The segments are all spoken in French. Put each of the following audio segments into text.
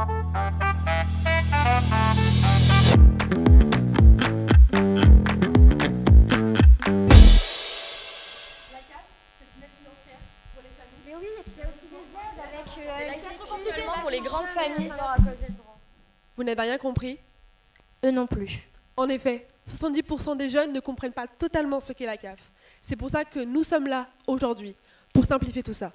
Mais oui, et puis il y a aussi des aides avec La CAF seulement pour les grandes familles. Vous n'avez rien compris? Eux non plus. En effet, 70% des jeunes ne comprennent pas totalement ce qu'est la CAF. C'est pour ça que nous sommes là aujourd'hui, pour simplifier tout ça.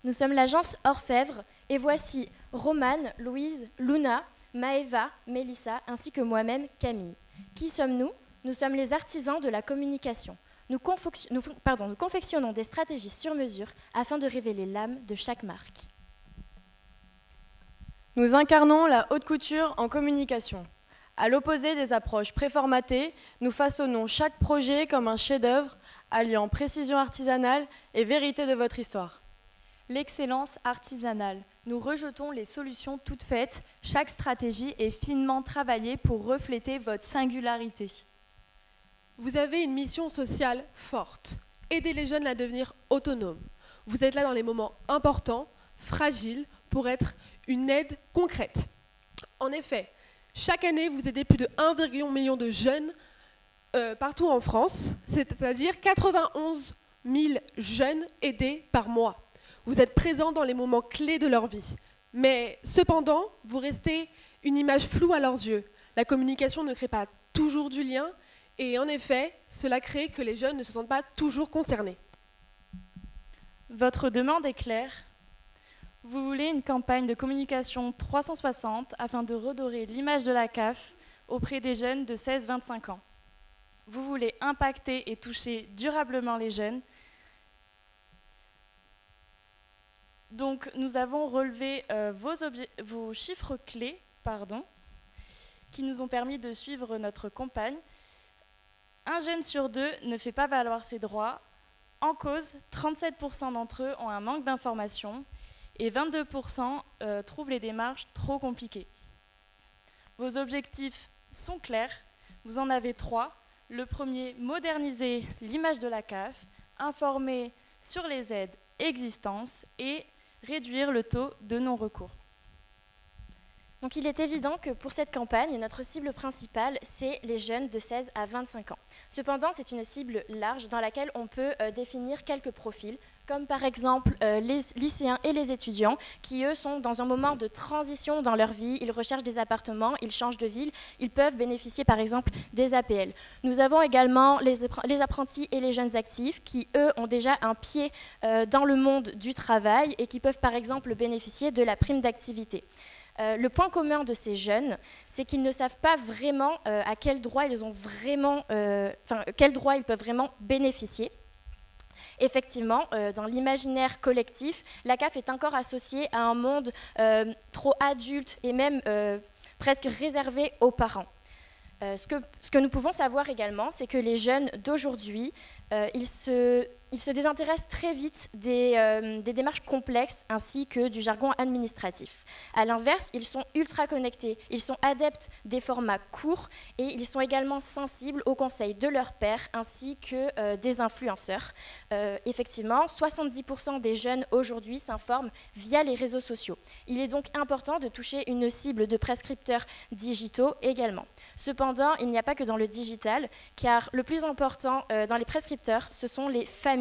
Nous sommes l'agence Orfèvre et voici Romane, Louise, Luna, Maëva, Mélissa ainsi que moi-même Camille. Qui sommes-nous? Nous sommes les artisans de la communication. Nous confectionnons des stratégies sur mesure afin de révéler l'âme de chaque marque. Nous incarnons la haute couture en communication. À l'opposé des approches préformatées, nous façonnons chaque projet comme un chef-d'œuvre, alliant précision artisanale et vérité de votre histoire. L'excellence artisanale. Nous rejetons les solutions toutes faites. Chaque stratégie est finement travaillée pour refléter votre singularité. Vous avez une mission sociale forte. Aider les jeunes à devenir autonomes. Vous êtes là dans les moments importants, fragiles, pour être une aide concrète. En effet, chaque année, vous aidez plus de 1,1 million de jeunes partout en France, c'est-à-dire 91 000 jeunes aidés par mois. Vous êtes présents dans les moments clés de leur vie. Mais cependant, vous restez une image floue à leurs yeux. La communication ne crée pas toujours du lien et en effet, cela crée que les jeunes ne se sentent pas toujours concernés. Votre demande est claire. Vous voulez une campagne de communication 360 afin de redorer l'image de la CAF auprès des jeunes de 16-25 ans. Vous voulez impacter et toucher durablement les jeunes. Donc, nous avons relevé vos chiffres clés, qui nous ont permis de suivre notre campagne. Un jeune sur deux ne fait pas valoir ses droits. En cause, 37% d'entre eux ont un manque d'information et 22% trouvent les démarches trop compliquées. Vos objectifs sont clairs. Vous en avez 3. Le premier, moderniser l'image de la CAF, informer sur les aides existantes et réduire le taux de non-recours. Donc il est évident que pour cette campagne, notre cible principale, c'est les jeunes de 16 à 25 ans. Cependant, c'est une cible large dans laquelle on peut définir quelques profils, comme par exemple les lycéens et les étudiants, qui eux sont dans un moment de transition dans leur vie, ils recherchent des appartements, ils changent de ville, ils peuvent bénéficier par exemple des APL. Nous avons également les apprentis et les jeunes actifs, qui eux ont déjà un pied dans le monde du travail et qui peuvent par exemple bénéficier de la prime d'activité. Le point commun de ces jeunes, c'est qu'ils ne savent pas vraiment à quel droit quel droit ils peuvent vraiment bénéficier. Effectivement, dans l'imaginaire collectif, la CAF est encore associée à un monde trop adulte et même presque réservé aux parents. Ce que nous pouvons savoir également, c'est que les jeunes d'aujourd'hui, ils se désintéressent très vite des démarches complexes ainsi que du jargon administratif. À l'inverse, ils sont ultra connectés, ils sont adeptes des formats courts et ils sont également sensibles aux conseils de leurs pairs ainsi que des influenceurs. Effectivement, 70% des jeunes aujourd'hui s'informent via les réseaux sociaux. Il est donc important de toucher une cible de prescripteurs digitaux également. Cependant, il n'y a pas que dans le digital, car le plus important dans les prescripteurs, ce sont les familles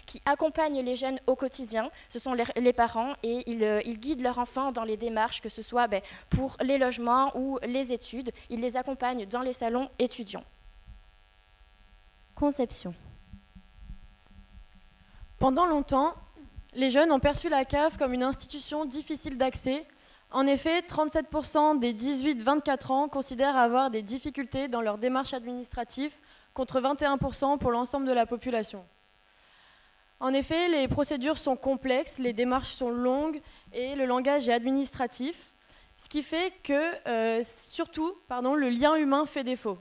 qui accompagnent les jeunes au quotidien. Ce sont les parents et ils guident leurs enfants dans les démarches, que ce soit pour les logements ou les études. Ils les accompagnent dans les salons étudiants. Conception. Pendant longtemps, les jeunes ont perçu la CAF comme une institution difficile d'accès. En effet, 37% des 18-24 ans considèrent avoir des difficultés dans leurs démarches administratives, contre 21% pour l'ensemble de la population. En effet, les procédures sont complexes, les démarches sont longues et le langage est administratif, ce qui fait que, surtout, le lien humain fait défaut.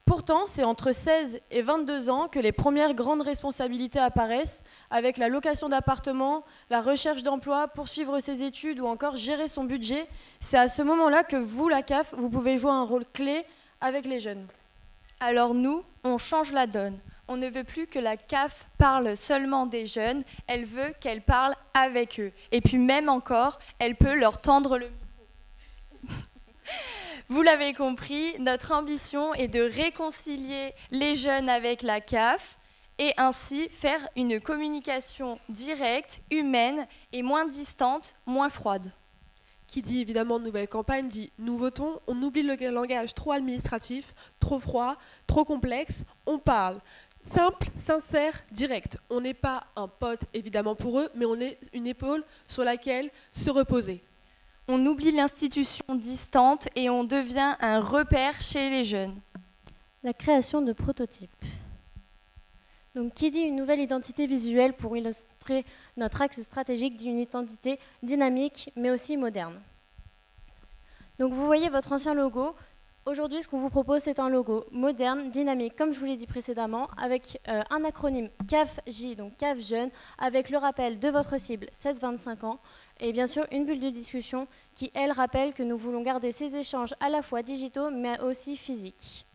Pourtant, c'est entre 16 et 22 ans que les premières grandes responsabilités apparaissent, avec la location d'appartements, la recherche d'emploi, poursuivre ses études ou encore gérer son budget. C'est à ce moment-là que vous, la CAF, vous pouvez jouer un rôle clé avec les jeunes. Alors nous, on change la donne. On ne veut plus que la CAF parle seulement des jeunes, elle veut qu'elle parle avec eux. Et puis même encore, elle peut leur tendre le micro. Vous l'avez compris, notre ambition est de réconcilier les jeunes avec la CAF et ainsi faire une communication directe, humaine et moins distante, moins froide. Qui dit évidemment nouvelle campagne dit nous votons, on oublie le langage trop administratif, trop froid, trop complexe, on parle simple, sincère, direct. On n'est pas un pote évidemment pour eux, mais on est une épaule sur laquelle se reposer. On oublie l'institution distante et on devient un repère chez les jeunes. La création de prototypes. Donc, qui dit une nouvelle identité visuelle pour illustrer notre axe stratégique dit une identité dynamique, mais aussi moderne. Donc, vous voyez votre ancien logo. Aujourd'hui, ce qu'on vous propose, c'est un logo moderne, dynamique, comme je vous l'ai dit précédemment, avec un acronyme CAF-J, donc CAF Jeune, avec le rappel de votre cible 16-25 ans, et bien sûr une bulle de discussion qui, elle, rappelle que nous voulons garder ces échanges à la fois digitaux, mais aussi physiques.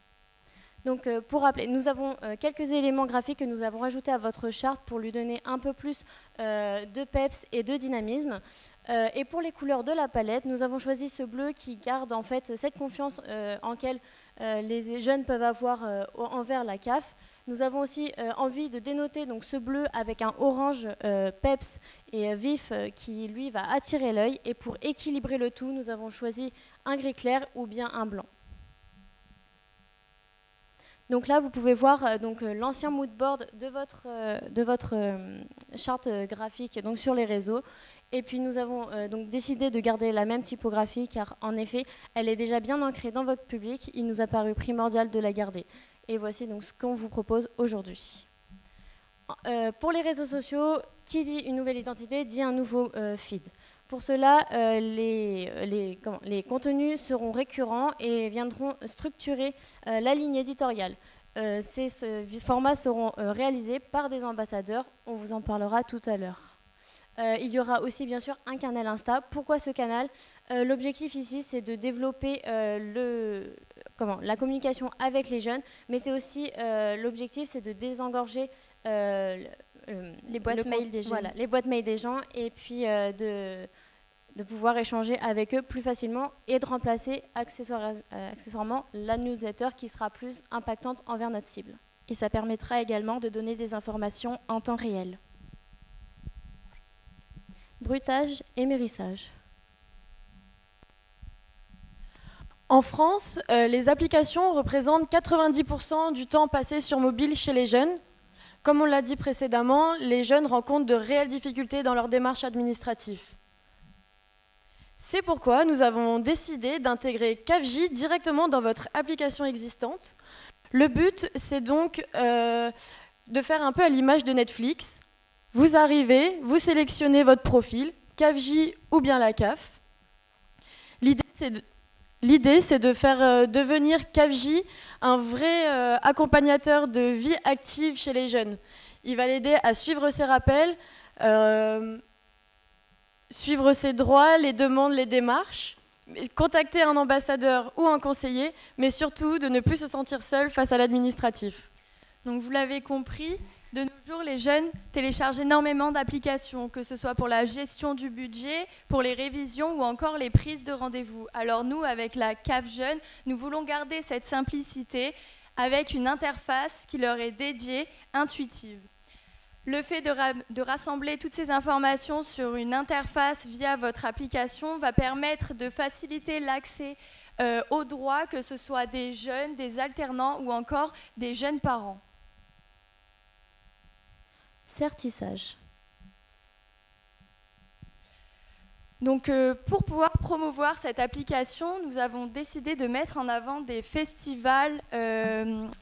Donc, pour rappeler, nous avons quelques éléments graphiques que nous avons rajoutés à votre charte pour lui donner un peu plus de peps et de dynamisme. Et pour les couleurs de la palette, nous avons choisi ce bleu qui garde en fait cette confiance en quelle les jeunes peuvent avoir envers la CAF. Nous avons aussi envie de dénoter donc, ce bleu avec un orange peps et vif qui, lui, va attirer l'œil. Et pour équilibrer le tout, nous avons choisi un gris clair ou bien un blanc. Donc là, vous pouvez voir l'ancien mood board de votre charte graphique donc sur les réseaux. Et puis nous avons donc décidé de garder la même typographie car en effet, elle est déjà bien ancrée dans votre public. Il nous a paru primordial de la garder. Et voici donc ce qu'on vous propose aujourd'hui. Pour les réseaux sociaux, qui dit une nouvelle identité dit un nouveau feed. Pour cela, les contenus seront récurrents et viendront structurer la ligne éditoriale. Ces formats seront réalisés par des ambassadeurs, on vous en parlera tout à l'heure. Il y aura aussi bien sûr un canal Insta. Pourquoi ce canal? L'objectif ici, c'est de développer la communication avec les jeunes, mais c'est aussi l'objectif, c'est de désengorger les boîtes mail des jeunes. Voilà, les boîtes mail des gens et puis de pouvoir échanger avec eux plus facilement et de remplacer accessoirement la newsletter qui sera plus impactante envers notre cible. Et ça permettra également de donner des informations en temps réel. Bruitage et mérissage. En France, les applications représentent 90% du temps passé sur mobile chez les jeunes. Comme on l'a dit précédemment, les jeunes rencontrent de réelles difficultés dans leur démarche administrative. C'est pourquoi nous avons décidé d'intégrer CAF-J directement dans votre application existante. Le but, c'est donc de faire un peu à l'image de Netflix. Vous arrivez, vous sélectionnez votre profil, CAF-J ou bien la CAF. L'idée, c'est de faire devenir CAF-J un vrai accompagnateur de vie active chez les jeunes. Il va l'aider à suivre ses rappels, suivre ses droits, les demandes, les démarches, contacter un ambassadeur ou un conseiller, mais surtout de ne plus se sentir seul face à l'administratif. Donc vous l'avez compris, de nos jours, les jeunes téléchargent énormément d'applications, que ce soit pour la gestion du budget, pour les révisions ou encore les prises de rendez-vous. Alors nous, avec la CAF Jeune, nous voulons garder cette simplicité avec une interface qui leur est dédiée, intuitive. Le fait de rassembler toutes ces informations sur une interface via votre application va permettre de faciliter l'accès aux droits, que ce soit des jeunes, des alternants ou encore des jeunes parents. Certissage. Donc, pour pouvoir promouvoir cette application, nous avons décidé de mettre en avant des festivals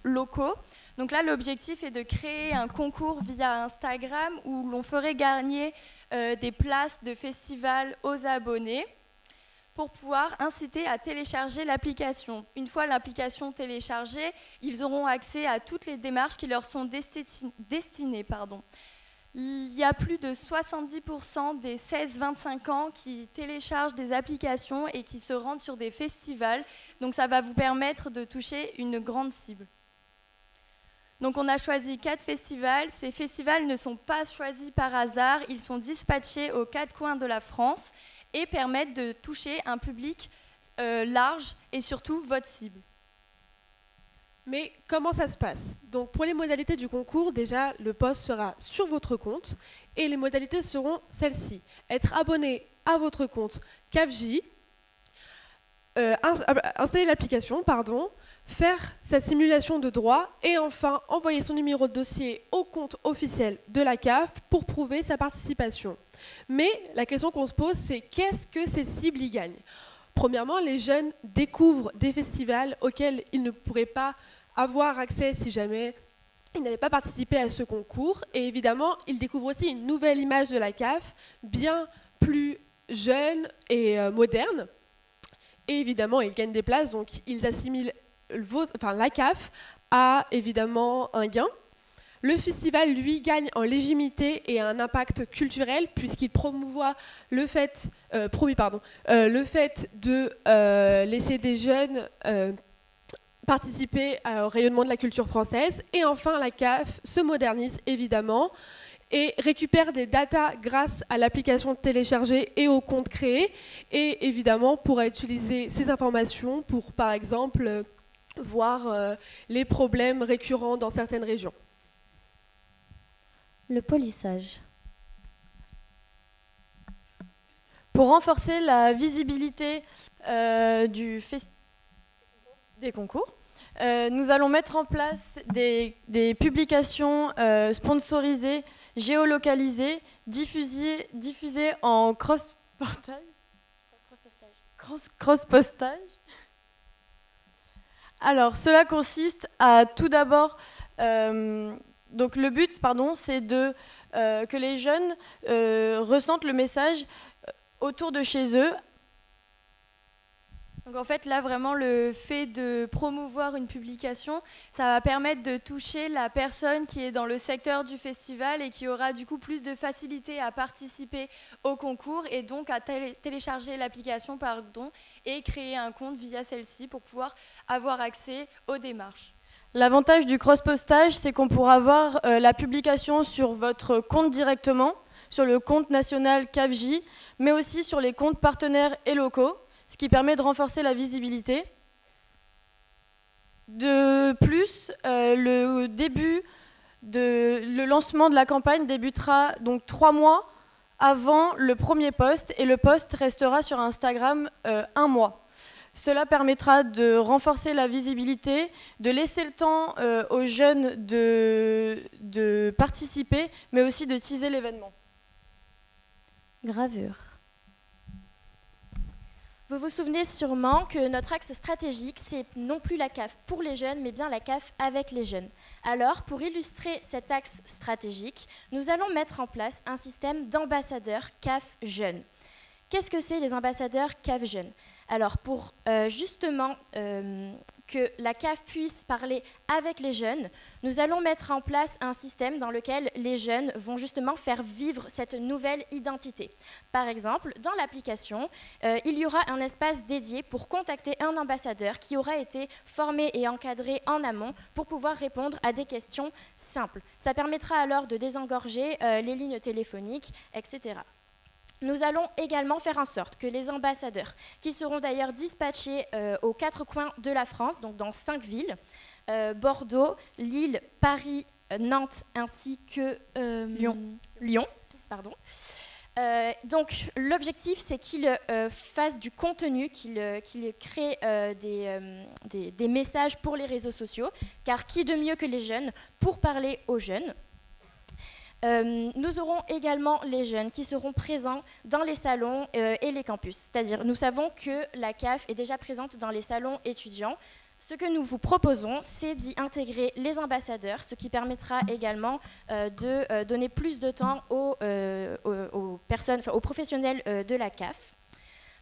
locaux. Donc là, l'objectif est de créer un concours via Instagram où l'on ferait gagner des places de festivals aux abonnés pour pouvoir inciter à télécharger l'application. Une fois l'application téléchargée, ils auront accès à toutes les démarches qui leur sont destinées. Il y a plus de 70% des 16-25 ans qui téléchargent des applications et qui se rendent sur des festivals. Donc ça va vous permettre de toucher une grande cible. Donc on a choisi 4 festivals. Ces festivals ne sont pas choisis par hasard, ils sont dispatchés aux 4 coins de la France et permettent de toucher un public large et surtout votre cible. Mais comment ça se passe? Donc pour les modalités du concours, déjà le post sera sur votre compte et les modalités seront celles-ci. Être abonné à votre compte CAFJ, installer l'application, faire sa simulation de droit et enfin envoyer son numéro de dossier au compte officiel de la CAF pour prouver sa participation. Mais la question qu'on se pose, c'est qu'est-ce que ces cibles y gagnent? Premièrement, les jeunes découvrent des festivals auxquels ils ne pourraient pas avoir accès si jamais ils n'avaient pas participé à ce concours. Et évidemment, ils découvrent aussi une nouvelle image de la CAF, bien plus jeune et moderne. Et évidemment, ils gagnent des places, donc ils assimilent la CAF a évidemment un gain. Le festival, lui, gagne en légitimité et un impact culturel puisqu'il promouvoit le fait de laisser des jeunes participer au rayonnement de la culture française. Et enfin, la CAF se modernise évidemment et récupère des datas grâce à l'application téléchargée et au compte créé. Et évidemment, pourra utiliser ces informations pour, par exemple, voir les problèmes récurrents dans certaines régions. Le polissage. Pour renforcer la visibilité des concours, nous allons mettre en place des publications sponsorisées, géolocalisées, diffusées en cross-postage. Alors, cela consiste à tout d'abord... donc le but, c'est que les jeunes ressentent le message autour de chez eux. Donc en fait, là, vraiment, le fait de promouvoir une publication, ça va permettre de toucher la personne qui est dans le secteur du festival et qui aura du coup plus de facilité à participer au concours et donc à télécharger l'application et créer un compte via celle-ci pour pouvoir avoir accès aux démarches. L'avantage du cross-postage, c'est qu'on pourra voir la publication sur votre compte directement, sur le compte national CAFJ, mais aussi sur les comptes partenaires et locaux, ce qui permet de renforcer la visibilité. De plus, le lancement de la campagne débutera donc 3 mois avant le premier post et le post restera sur Instagram 1 mois. Cela permettra de renforcer la visibilité, de laisser le temps aux jeunes de participer, mais aussi de teaser l'événement. Gravure. Vous vous souvenez sûrement que notre axe stratégique, c'est non plus la CAF pour les jeunes, mais bien la CAF avec les jeunes. Alors, pour illustrer cet axe stratégique, nous allons mettre en place un système d'ambassadeurs CAF jeunes. Qu'est-ce que c'est les ambassadeurs CAF jeunes? Alors, pour justement que la CAF puisse parler avec les jeunes, nous allons mettre en place un système dans lequel les jeunes vont justement faire vivre cette nouvelle identité. Par exemple, dans l'application, il y aura un espace dédié pour contacter un ambassadeur qui aura été formé et encadré en amont pour pouvoir répondre à des questions simples. Ça permettra alors de désengorger les lignes téléphoniques, etc. Nous allons également faire en sorte que les ambassadeurs, qui seront d'ailleurs dispatchés aux 4 coins de la France, donc dans 5 villes, Bordeaux, Lille, Paris, Nantes, ainsi que Lyon. Donc l'objectif, c'est qu'ils fassent du contenu, qu'ils créent des messages pour les réseaux sociaux, car qui de mieux que les jeunes pour parler aux jeunes? Nous aurons également les jeunes qui seront présents dans les salons et les campus. C'est-à-dire, nous savons que la CAF est déjà présente dans les salons étudiants. Ce que nous vous proposons, c'est d'y intégrer les ambassadeurs, ce qui permettra également de donner plus de temps aux professionnels de la CAF.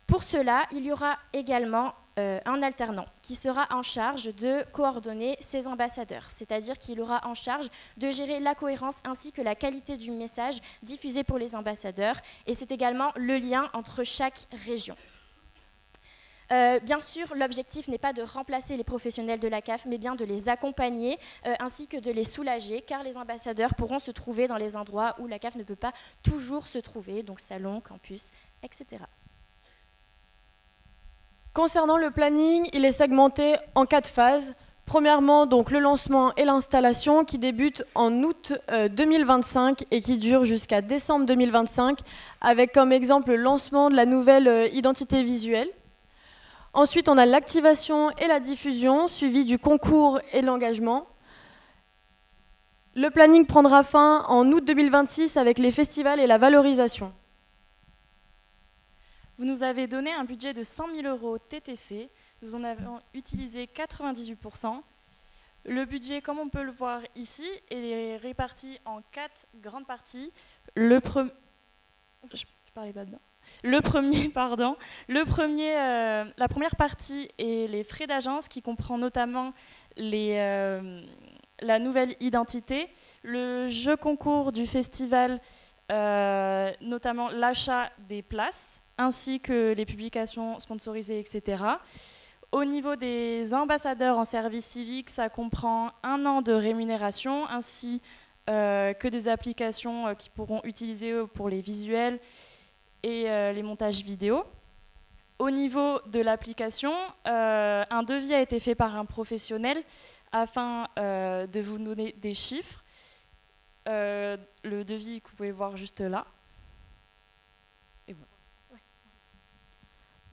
Pour cela, il y aura également un alternant qui sera en charge de coordonner ces ambassadeurs, c'est-à-dire qu'il aura en charge de gérer la cohérence ainsi que la qualité du message diffusé pour les ambassadeurs, et c'est également le lien entre chaque région. Bien sûr, l'objectif n'est pas de remplacer les professionnels de la CAF, mais bien de les accompagner ainsi que de les soulager, car les ambassadeurs pourront se trouver dans les endroits où la CAF ne peut pas toujours se trouver, donc salon, campus, etc. Concernant le planning, il est segmenté en 4 phases. Premièrement, donc, le lancement et l'installation qui débute en août 2025 et qui dure jusqu'à décembre 2025, avec comme exemple le lancement de la nouvelle identité visuelle. Ensuite, on a l'activation et la diffusion, suivi du concours et de l'engagement. Le planning prendra fin en août 2026 avec les festivals et la valorisation. Vous nous avez donné un budget de 100 000 € TTC. Nous en avons utilisé 98%. Le budget, comme on peut le voir ici, est réparti en 4 grandes parties. La première partie est les frais d'agence, qui comprend notamment la nouvelle identité, le jeu concours du festival, notamment l'achat des places, ainsi que les publications sponsorisées, etc. Au niveau des ambassadeurs en service civique, ça comprend 1 an de rémunération, ainsi que des applications qu'ils pourront utiliser pour les visuels et les montages vidéo. Au niveau de l'application, un devis a été fait par un professionnel afin de vous donner des chiffres. Le devis que vous pouvez voir juste là.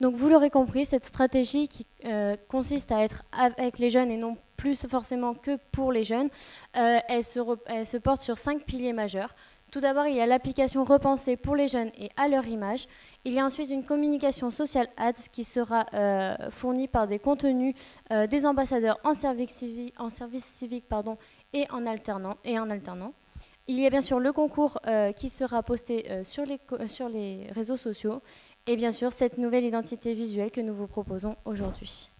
Donc vous l'aurez compris, cette stratégie qui consiste à être avec les jeunes et non plus forcément que pour les jeunes, elle se porte sur 5 piliers majeurs. Tout d'abord, il y a l'application repensée pour les jeunes et à leur image. Il y a ensuite une communication social ads qui sera fournie par des contenus des ambassadeurs en service civique et en alternant. Il y a bien sûr le concours qui sera posté sur les réseaux sociaux et bien sûr cette nouvelle identité visuelle que nous vous proposons aujourd'hui.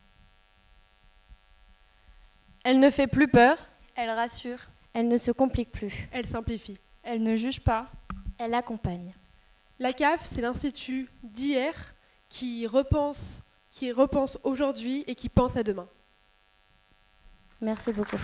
Elle ne fait plus peur. Elle rassure. Elle ne se complique plus. Elle simplifie. Elle ne juge pas. Elle accompagne. La CAF, c'est l'institut d'hier qui repense aujourd'hui et qui pense à demain. Merci beaucoup.